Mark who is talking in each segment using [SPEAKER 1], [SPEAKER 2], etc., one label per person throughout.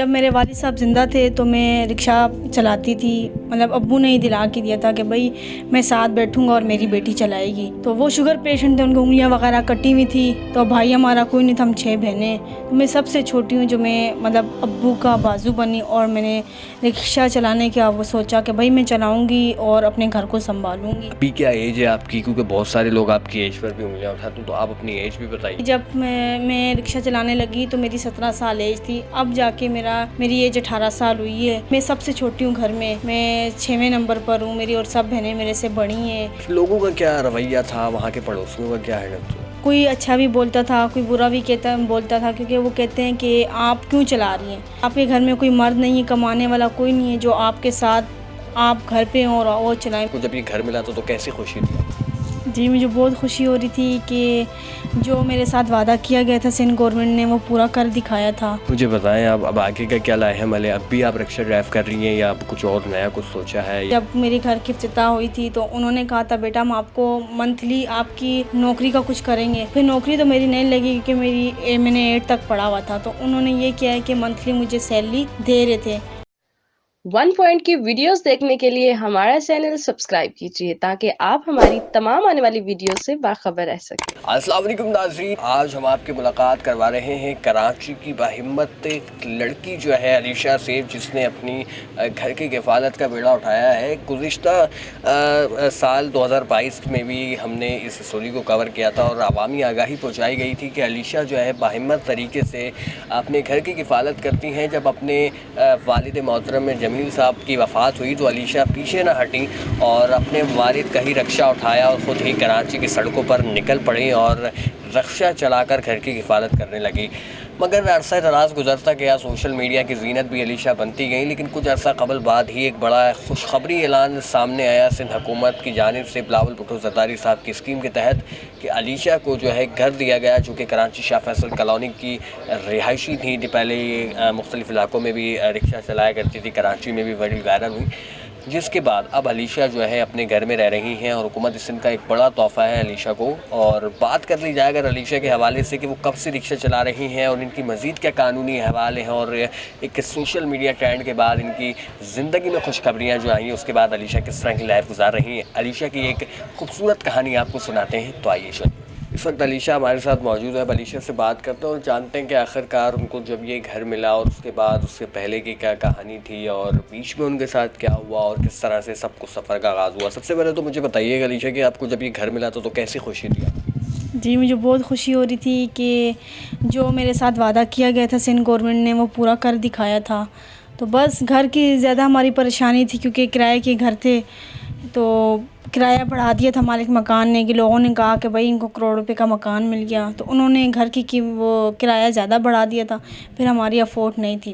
[SPEAKER 1] جب میرے والد صاحب زندہ تھے تو میں رکشہ چلاتی تھی، مطلب ابو نے ہی دلا کے دیا تھا کہ بھائی میں ساتھ بیٹھوں گا اور میری بیٹی چلائے گی۔ تو وہ شوگر پیشنٹ تھے، ان کی انگلیاں وغیرہ کٹی ہوئی تھی، تو بھائی ہمارا کوئی نہیں تھا، ہم 6 بہنیں، تو میں سب سے چھوٹی ہوں جو میں مطلب ابو کا بازو بنی، اور میں نے رکشہ چلانے کا وہ سوچا کہ بھائی میں چلاؤں گی اور اپنے گھر کو سنبھالوں گی۔
[SPEAKER 2] ابھی کیا ایج ہے آپ کی؟ کیونکہ بہت سارے لوگ آپ کی ایج پر بھی انگلیاں اٹھاتے ہیں، تو آپ اپنی ایج بھی بتائیے۔
[SPEAKER 1] جب میں رکشہ چلانے لگی تو میری 17 سال ایج تھی، اب جا کے میری ایج 18 سال ہوئی ہے۔ میں سب سے چھوٹی ہوں گھر میں 6ویں نمبر پر ہوں، میری اور سب بہنیں میرے سے بڑی ہیں۔
[SPEAKER 2] لوگوں کا کیا رویہ تھا، وہاں کے پڑوسیوں کا کیا ہے؟
[SPEAKER 1] کوئی اچھا بھی بولتا تھا، کوئی برا بھی بولتا تھا، کیونکہ وہ کہتے ہیں کہ آپ کیوں چلا رہی ہیں، آپ کے گھر میں کوئی مرد نہیں ہے، کمانے والا کوئی نہیں ہے جو آپ کے ساتھ آپ گھر پہ ہوں اور وہ چلائیں۔
[SPEAKER 2] جب یہ گھر ملا تو کیسی خوشی تھی؟
[SPEAKER 1] جی مجھے بہت خوشی ہو رہی تھی کہ جو میرے ساتھ وعدہ کیا گیا تھا سندھ گورنمنٹ نے وہ پورا کر دکھایا تھا۔
[SPEAKER 2] مجھے بتائیں آپ اب آگے کا کیا لاحم ہے؟ اب بھی آپ رکشہ ڈرائیو کر رہی ہیں یا اب کچھ اور نیا کچھ سوچا ہے؟
[SPEAKER 1] جب میری گھر کی افتتاح ہوئی تھی تو انہوں نے کہا تھا بیٹا ہم آپ کو منتھلی آپ کی نوکری کا کچھ کریں گے، پھر نوکری تو میری نہیں لگی کیونکہ میں نے 8 تک پڑھا ہوا تھا، تو انہوں نے یہ کیا ہے کہ منتھلی مجھے سیلری دے رہے تھے۔
[SPEAKER 3] 1 پوائنٹ کی ویڈیوز دیکھنے کے لیے ہمارا چینل سبسکرائب کیجیے تاکہ آپ ہماری تمام آنے والی ویڈیوز سے باخبر رہ سکیں۔
[SPEAKER 2] السلام علیکم ناظرین، آج ہم آپ کی ملاقات کروا رہے ہیں کراچی کی باہمت لڑکی جو ہے علیشہ سے، جس نے اپنی گھر کی کفالت کا بیڑا اٹھایا ہے۔ گزشتہ سال 2022 میں بھی ہم نے اس اسٹوری کو کور کیا تھا اور عوامی آگاہی پہنچائی گئی تھی کہ علیشہ جو ہے باہمت طریقے سے اپنے گھر کی کفالت کرتی ہیں۔ جب اپنے والد محترم میں جمیل صاحب کی وفات ہوئی تو علیشہ پیچھے نہ ہٹیں اور اپنے والد کا ہی رکشہ اٹھایا اور خود ہی کراچی کی سڑکوں پر نکل پڑیں اور رکشہ چلا کر گھر کی کفالت کرنے لگی۔ مگر عرصہ دراز گزرتا گیا، سوشل میڈیا کی زینت بھی علیشہ بنتی گئی، لیکن کچھ عرصہ قبل بعد ہی ایک بڑا خوشخبری اعلان سامنے آیا سندھ حکومت کی جانب سے بلاول بھٹو زرداری صاحب کی اسکیم کے تحت کہ علیشہ کو جو ہے گھر دیا گیا، جو کہ کراچی شاہ فیصل کالونی کی رہائشی تھی۔ پہلے یہ مختلف علاقوں میں بھی رکشہ چلایا کرتی تھی، کراچی میں بھی بڑی وائرل ہوئی، جس کے بعد اب علیشہ جو ہے اپنے گھر میں رہ رہی ہیں اور حکومت سندھ کا ایک بڑا تحفہ ہے علیشہ کو۔ اور بات کر لی جائے اگر علیشہ کے حوالے سے کہ وہ کب سے رکشہ چلا رہی ہیں اور ان کی مزید کیا قانونی حوالے ہیں، اور ایک سوشل میڈیا ٹرینڈ کے بعد ان کی زندگی میں خوشخبریاں جو آئیں، اس کے بعد علیشہ کس طرح کی لائف گزار رہی ہیں، علیشہ کی ایک خوبصورت کہانی آپ کو سناتے ہیں، تو آئیے سنیے۔ اس وقت علیشہ ہمارے ساتھ موجود ہے، اب علیشہ سے بات کرتے ہیں اور جانتے ہیں کہ آخرکار ان کو جب یہ گھر ملا اور اس کے بعد اس سے پہلے کی کیا کہانی تھی اور بیچ میں ان کے ساتھ کیا ہوا اور کس طرح سے سب کچھ سفر کا آغاز ہوا۔ سب سے پہلے تو مجھے بتائیے علیشہ کہ آپ کو جب یہ گھر ملا تو کیسی خوشی تھی؟
[SPEAKER 1] جی مجھے بہت خوشی ہو رہی تھی کہ جو میرے ساتھ وعدہ کیا گیا تھا سندھ گورنمنٹ نے وہ پورا کر دکھایا تھا۔ تو بس گھر کی زیادہ ہماری پریشانی تھی کیونکہ کرائے کے گھر تھے، تو کرایہ بڑھا دیا تھا مالک مکان نے، کہ لوگوں نے کہا کہ بھائی ان کو کروڑ روپے کا مکان مل گیا، تو انہوں نے گھر کی وہ کرایہ زیادہ بڑھا دیا تھا، پھر ہماری افورڈ نہیں تھی۔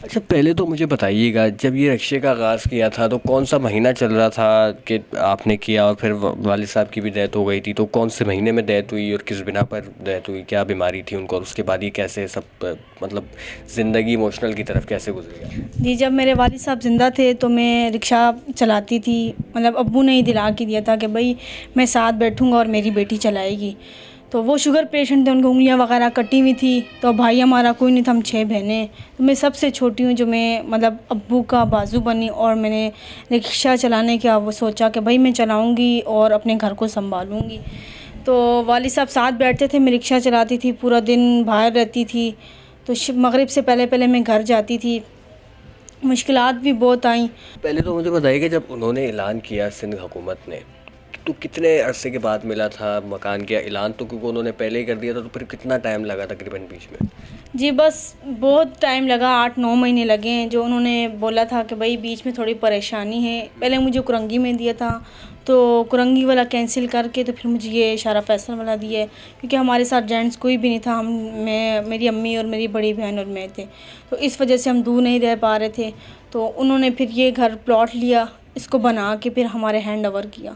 [SPEAKER 2] اچھا پہلے تو مجھے بتائیے گا جب یہ رکشے کا آغاز کیا تھا تو کون سا مہینہ چل رہا تھا کہ آپ نے کیا، اور پھر والد صاحب کی بھی ڈیتھ ہو گئی تھی، تو کون سے مہینے میں ڈیتھ ہوئی اور کس بنا پر ڈیتھ ہوئی، کیا بیماری تھی ان کو، اور اس کے بعد یہ کیسے سب مطلب زندگی ایموشنل کی طرف کیسے گزری گا؟
[SPEAKER 1] جی جب میرے والد صاحب زندہ تھے تو میں رکشہ چلاتی تھی، مطلب ابو نے ہی دلا کے دیا تھا کہ بھائی میں ساتھ بیٹھوں گا اور میری بیٹی چلائے گی۔ تو وہ شوگر پیشنٹ تھے، ان کی انگلیاں وغیرہ کٹی ہوئی تھی، تو بھائی ہمارا کوئی نہیں تھا، ہم 6 بہنیں، تو میں سب سے چھوٹی ہوں جو میں مطلب ابو کا بازو بنی، اور میں نے رکشہ چلانے کا وہ سوچا کہ بھائی میں چلاؤں گی اور اپنے گھر کو سنبھالوں گی۔ تو والد صاحب ساتھ بیٹھتے تھے، میں رکشہ چلاتی تھی، پورا دن باہر رہتی تھی، تو مغرب سے پہلے میں گھر جاتی تھی، مشکلات بھی بہت آئیں۔
[SPEAKER 2] پہلے تو مجھے بتائیے کہ جب انہوں نے اعلان کیا سندھ حکومت نے تو کتنے عرصے کے بعد ملا تھا مکان کا اعلان؟ تو کیونکہ انہوں نے پہلے ہی کر دیا تھا تو پھر کتنا ٹائم لگا تقریباً بیچ میں؟
[SPEAKER 1] جی بس بہت ٹائم لگا، 8-9 مہینے لگے ہیں، جو انہوں نے بولا تھا کہ بھائی بیچ میں تھوڑی پریشانی ہے، پہلے مجھے کرنگی میں دیا تھا تو کرنگی والا کینسل کر کے تو پھر مجھے یہ اشارہ فیصل والا دیا ہے، کیونکہ ہمارے ساتھ جینٹس کوئی بھی نہیں تھا، میری امی اور میری بڑی بہن اور میں تھے، تو اس وجہ سے ہم دور نہیں رہ پا رہے تھے، تو انہوں نے پھر یہ گھر پلاٹ لیا، اس کو بنا کے پھر ہمارے ہینڈ اوور کیا۔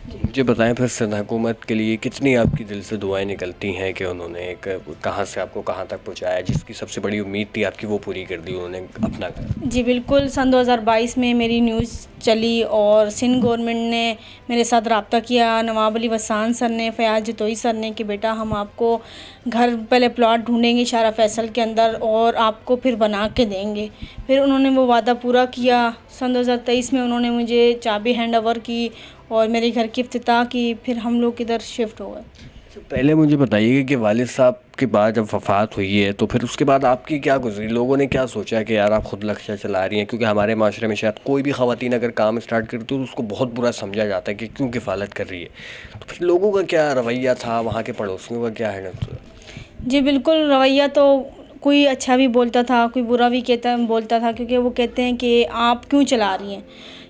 [SPEAKER 2] مجھے بتائیں پھر سندھ حکومت کے لیے کتنی آپ کی دل سے دعائیں نکلتی ہیں کہ انہوں نے ایک کہاں سے آپ کو کہاں تک پہنچایا، جس کی سب سے بڑی امید تھی آپ کی وہ پوری کر دی انہوں نے اپنا گھر؟
[SPEAKER 1] جی بالکل، سن 2022 میں میری نیوز چلی اور سندھ گورنمنٹ نے میرے ساتھ رابطہ کیا، نواب علی وسان سر نے، فیاض جتوئی سر نے، کہ بیٹا ہم آپ کو گھر پہلے پلاٹ ڈھونڈیں گے شارع فیصل کے اندر اور آپ کو پھر بنا کے دیں گے۔ پھر انہوں نے وہ وعدہ پورا کیا۔ سن 2023 میں انہوں نے مجھے چابی ہینڈ اوور کی اور میرے گھر کی افتتاح کی، پھر ہم لوگ ادھر شفٹ ہو گئے۔
[SPEAKER 2] پہلے مجھے بتائیے کہ والد صاحب کے بعد جب وفات ہوئی ہے تو پھر اس کے بعد آپ کی کیا گزری؟ لوگوں نے کیا سوچا کہ یار آپ خود رکشہ چلا رہی ہیں؟ کیونکہ ہمارے معاشرے میں شاید کوئی بھی خواتین اگر کام اسٹارٹ کرتی تو اس کو بہت برا سمجھا جاتا ہے کہ کیوں کفالت کر رہی ہے، تو پھر لوگوں کا کیا رویہ تھا، وہاں کے پڑوسیوں کا کیا ہے؟
[SPEAKER 1] جی بالکل، رویہ تو کوئی اچھا بھی بولتا تھا، کوئی برا بھی بولتا تھا، کیونکہ وہ کہتے ہیں کہ آپ کیوں چلا رہی ہیں،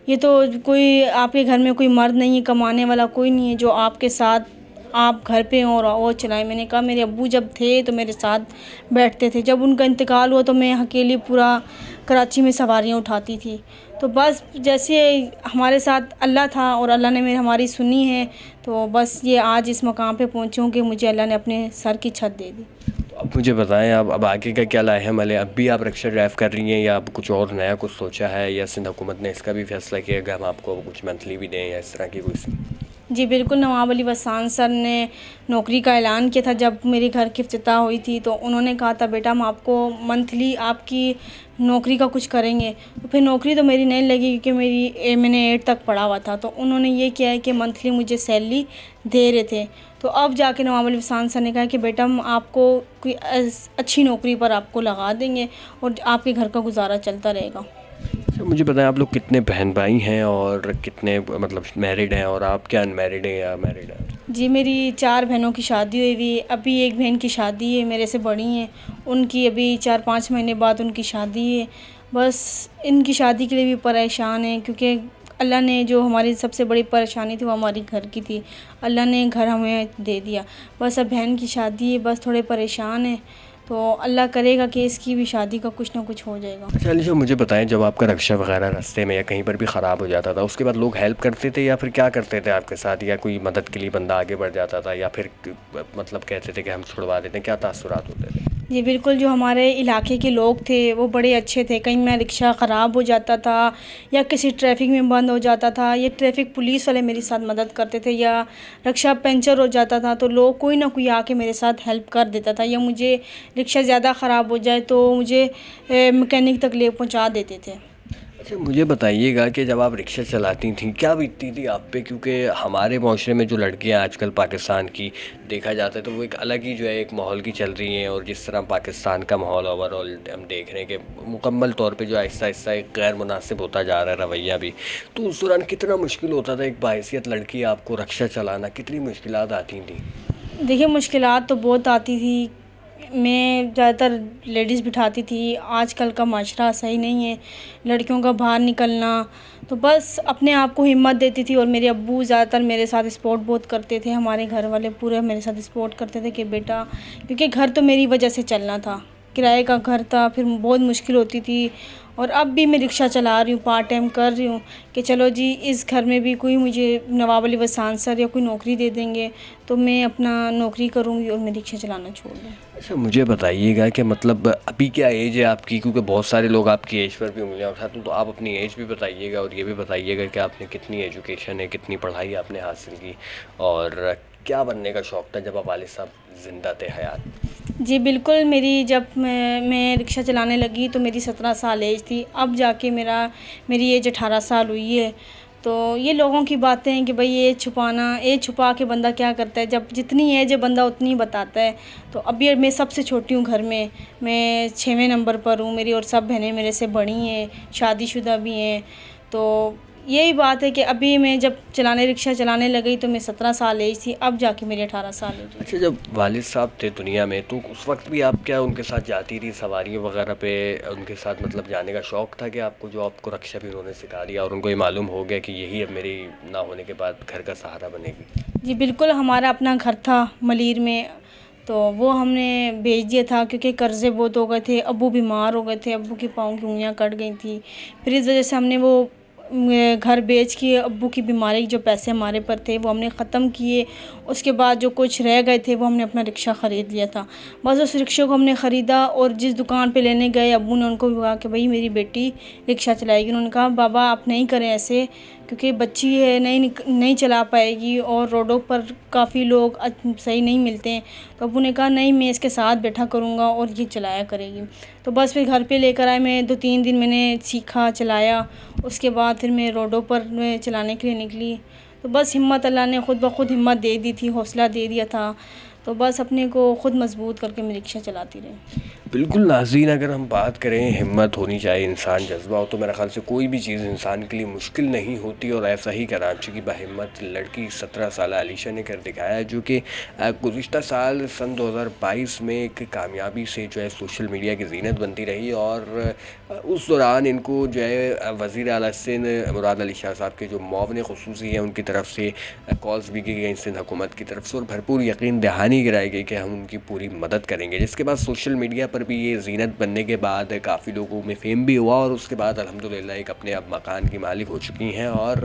[SPEAKER 1] یہ تو کوئی آپ کے گھر میں کوئی مرد نہیں ہے، کمانے والا کوئی نہیں ہے جو آپ کے ساتھ آپ گھر پہ ہوں اور وہ چلائیں۔ میں نے کہا میرے ابو جب تھے تو میرے ساتھ بیٹھتے تھے، جب ان کا انتقال ہوا تو میں اکیلی پورا کراچی میں سواریاں اٹھاتی تھی۔ تو بس جیسے ہمارے ساتھ اللہ تھا اور اللہ نے ہماری سنی ہے، تو بس یہ آج اس مقام پہ پہنچوں کہ مجھے اللہ نے اپنے سر کی چھت دے دی۔
[SPEAKER 2] تو اب مجھے بتائیں اب آگے کا کیا لاہم عمل ہے؟ اب بھی آپ رکشہ ڈرائیو کر رہی ہیں یا اب کچھ اور نیا کچھ سوچا ہے، یا سندھ حکومت نے اس کا بھی فیصلہ کیا کہ ہم آپ کو کچھ منتھلی بھی دیں یا اس طرح کی کوئی؟
[SPEAKER 1] جی بالکل، نواب علی وسان سر نے نوکری کا اعلان کیا تھا جب میری گھر کی افتتاح ہوئی تھی، تو انہوں نے کہا تھا بیٹا ہم آپ کو منتھلی آپ کی نوکری کا کچھ کریں گے۔ تو پھر نوکری تو میری نہیں لگی کیونکہ میں نے 8 تک پڑھا ہوا تھا، تو انہوں نے یہ کیا ہے کہ منتھلی مجھے سیلری دے رہے تھے۔ تو اب جا کے نواب علی وسان سر نے کہا کہ بیٹا ہم آپ کو کوئی اچھی نوکری پر آپ کو لگا دیں گے اور آپ کے گھر کا گزارا چلتا رہے گا۔
[SPEAKER 2] اچھا مجھے بتائیں آپ لوگ کتنے بہن بھائی ہیں اور کتنے مطلب میرڈ ہیں، اور آپ کیا ان میرڈ ہیں یا میرڈ ہیں؟
[SPEAKER 1] جی میری 4 بہنوں کی شادی ہوئی ہوئی ہے، ابھی ایک بہن کی شادی ہے میرے سے بڑی ہیں، ان کی ابھی 4-5 مہینے بعد ان کی شادی ہے۔ بس ان کی شادی کے لیے بھی پریشان ہیں، کیونکہ اللہ نے جو ہماری سب سے بڑی پریشانی تھی وہ ہماری گھر کی تھی، اللہ نے گھر ہمیں دے دیا۔ بس اب بہن کی شادی ہے، بس تھوڑے پریشان ہیں، تو اللہ کرے گا کہ اس کی بھی شادی کا کچھ نہ کچھ ہو جائے گا۔
[SPEAKER 2] اچھا علی مجھے بتائیں جب آپ کا رکشہ وغیرہ راستے میں یا کہیں پر بھی خراب ہو جاتا تھا، اس کے بعد لوگ ہیلپ کرتے تھے یا پھر کیا کرتے تھے آپ کے ساتھ، یا کوئی مدد کے لیے بندہ آگے بڑھ جاتا تھا، یا پھر مطلب کہتے تھے کہ ہم چھڑوا دیتے ہیں؟ کیا تاثرات ہوتے تھے؟
[SPEAKER 1] جی بالکل، جو ہمارے علاقے کے لوگ تھے وہ بڑے اچھے تھے۔ کہیں میں رکشہ خراب ہو جاتا تھا یا کسی ٹریفک میں بند ہو جاتا تھا، یا ٹریفک پولیس والے میری ساتھ مدد کرتے تھے، یا رکشہ پنچر ہو جاتا تھا تو لوگ کوئی نہ کوئی آ کے میرے ساتھ ہیلپ کر دیتا تھا، یا مجھے رکشہ زیادہ خراب ہو جائے تو مجھے مکینک تک لے پہنچا دیتے تھے۔
[SPEAKER 2] اچھا مجھے بتائیے گا کہ جب آپ رکشہ چلاتی تھیں کیا بیتتی تھی آپ پہ؟ کیونکہ ہمارے معاشرے میں جو لڑکیاں آج کل پاکستان کی دیکھا جاتا ہے تو وہ ایک الگ ہی جو ہے ایک ماحول کی چل رہی ہیں، اور جس طرح پاکستان کا ماحول اوور آل ہم دیکھ رہے ہیں کہ مکمل طور پہ جو آہستہ آہستہ ایک غیر مناسب ہوتا جا رہا ہے رویہ بھی، تو اس دوران کتنا مشکل ہوتا تھا ایک باحیثیت لڑکی آپ کو رکشہ چلانا؟ کتنی مشکلات آتی تھیں؟
[SPEAKER 1] دیکھیے مشکلات تو بہت آتی تھی، میں زیادہ تر لیڈیز بٹھاتی تھی، آج کل کا معاشرہ صحیح نہیں ہے، لڑکیوں کا باہر نکلنا، تو بس اپنے آپ کو ہمت دیتی تھی۔ اور میرے ابو زیادہ تر میرے ساتھ سپورٹ بہت کرتے تھے، ہمارے گھر والے پورے میرے ساتھ سپورٹ کرتے تھے کہ بیٹا، کیونکہ گھر تو میری وجہ سے چلنا تھا، کرائے کا گھر تھا، پھر بہت مشکل ہوتی تھی۔ اور اب بھی میں رکشہ چلا رہی ہوں، پارٹ ٹائم کر رہی ہوں کہ چلو جی اس گھر میں بھی کوئی مجھے نواب علی وسان سر یا کوئی نوکری دے دیں گے تو میں اپنا نوکری کروں گی اور میں رکشہ چلانا چھوڑ دوں۔
[SPEAKER 2] اچھا مجھے بتائیے گا کہ مطلب ابھی کیا ایج ہے آپ کی؟ کیونکہ بہت سارے لوگ آپ کی ایج پر بھی انگلیاں اٹھاتے ہیں، تو آپ اپنی ایج بھی بتائیے گا اور یہ بھی بتائیے گا کہ آپ نے کتنی ایجوکیشن ہے، کتنی پڑھائی آپ نے حاصل کی، اور کیا بننے کا شوق تھا جب آپ والد صاحب زندہ تھے حیات؟
[SPEAKER 1] جی بالکل، میری جب میں رکشہ چلانے لگی تو میری 17 سال ایج تھی، اب جا کے میری ایج 18 سال ہوئی ہے۔ تو یہ لوگوں کی باتیں ہیں کہ بھئی ایج چھپانا، ایج چھپا کے بندہ کیا کرتا ہے، جب جتنی ایج ہے بندہ اتنی بتاتا ہے۔ تو ابھی میں سب سے چھوٹی ہوں گھر میں 6ویں نمبر پر ہوں، میری اور سب بہنیں میرے سے بڑی ہیں، شادی شدہ بھی ہیں۔ تو یہی بات ہے کہ ابھی میں جب رکشہ چلانے لگی تو میں 17 سال ایج تھی، اب جا کے میری 18 سال ایج ہوئی۔
[SPEAKER 2] اچھا جب والد صاحب تھے دنیا میں تو اس وقت بھی آپ کیا ان کے ساتھ جاتی تھی سواریوں وغیرہ پہ؟ ان کے ساتھ مطلب جانے کا شوق تھا کہ آپ کو، جو آپ کو رکشہ بھی انہوں نے سکھا دیا اور ان کو یہ معلوم ہو گیا کہ یہی اب میری نہ ہونے کے بعد گھر کا سہارا بنے گی؟
[SPEAKER 1] جی بالکل، ہمارا اپنا گھر تھا ملیر میں، تو وہ ہم نے بیچ دیا تھا کیونکہ قرضے بہت ہو گئے تھے، ابو بیمار ہو گئے تھے، ابو کے پاؤں کی انگلیاں کٹ گئی تھیں، پھر اس وجہ سے ہم نے وہ گھر بیچ کے ابو کی بیماری جو پیسے ہمارے پر تھے وہ ہم نے ختم کیے. اس کے بعد جو کچھ رہ گئے تھے وہ ہم نے اپنا رکشہ خرید لیا تھا. بس اس رکشے کو ہم نے خریدا اور جس دکان پہ لینے گئے ابو نے ان کو کہا کہ بھائی میری بیٹی رکشہ چلائے گی. انہوں نے کہا بابا آپ نہیں کریں ایسے کیونکہ بچی ہے نہیں چلا پائے گی اور روڈوں پر کافی لوگ صحیح نہیں ملتے ہیں. تو ابو نے کہا نہیں میں اس کے ساتھ بیٹھا کروں گا اور یہ چلایا کرے گی. تو بس پھر گھر پہ لے کر آئے. میں 2-3 دن میں نے سیکھا چلایا. اس کے بعد پھر میں روڈوں پر چلانے کے لیے نکلی. تو بس ہمت اللہ نے خود بخود ہمت دے دی تھی, حوصلہ دے دیا تھا. تو بس اپنے کو خود مضبوط کر کے میں رکشہ چلاتی رہی.
[SPEAKER 2] بالکل ناظرین, اگر ہم بات کریں ہمت ہونی چاہیے, انسان جذبہ ہو, تو میرے خیال سے کوئی بھی چیز انسان کے لیے مشکل نہیں ہوتی. اور ایسا ہی کراچی کی باہمت لڑکی 17 سالہ علیشہ نے کر دکھایا ہے, جو کہ گزشتہ سال سن 2022 میں ایک کامیابی سے جو ہے سوشل میڈیا کی زینت بنتی رہی. اور اس دوران ان کو جو ہے وزیر اعلیٰ سندھ مراد علی شاہ صاحب کے جو معاون خصوصی ہیں ان کی طرف سے کالز بھی کی گئی سندھ حکومت کی طرف سے, اور بھرپور یقین دہانی کرائی گئی کہ ہم ان کی پوری مدد کریں گے. جس کے بعد سوشل میڈیا پر بھی یہ زینت بننے کے بعد کافی لوگوں میں فیم بھی ہوا, اور اس کے بعد الحمدللہ ایک اپنے اب مکان کی مالک ہو چکی ہیں, اور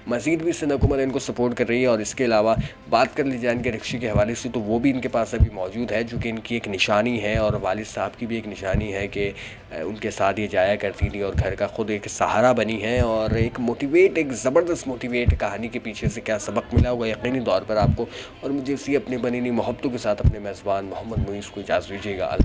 [SPEAKER 2] مزید بھی سندھ حکومت ان کو سپورٹ کر رہی ہے. اور اس کے علاوہ بات کر لی جائے ان کے رکشے کے حوالے سے, تو وہ بھی ان کے پاس ابھی موجود ہے, جو کہ ان کی ایک نشانی ہے, اور والد صاحب کی بھی ایک نشانی ہے کہ ان کے ساتھ یہ جایا کرتی تھی اور گھر کا خود ایک سہارا بنی ہے. اور ایک موٹیویٹ, ایک زبردست موٹیویٹ کہانی کے پیچھے سے کیا سبق ملا ہوگا یقینی طور پر آپ کو. اور مجھے اسی اپنی بنی محبتوں کے ساتھ اپنے میزبان محمد معیز کو اجازت دیجیے گا.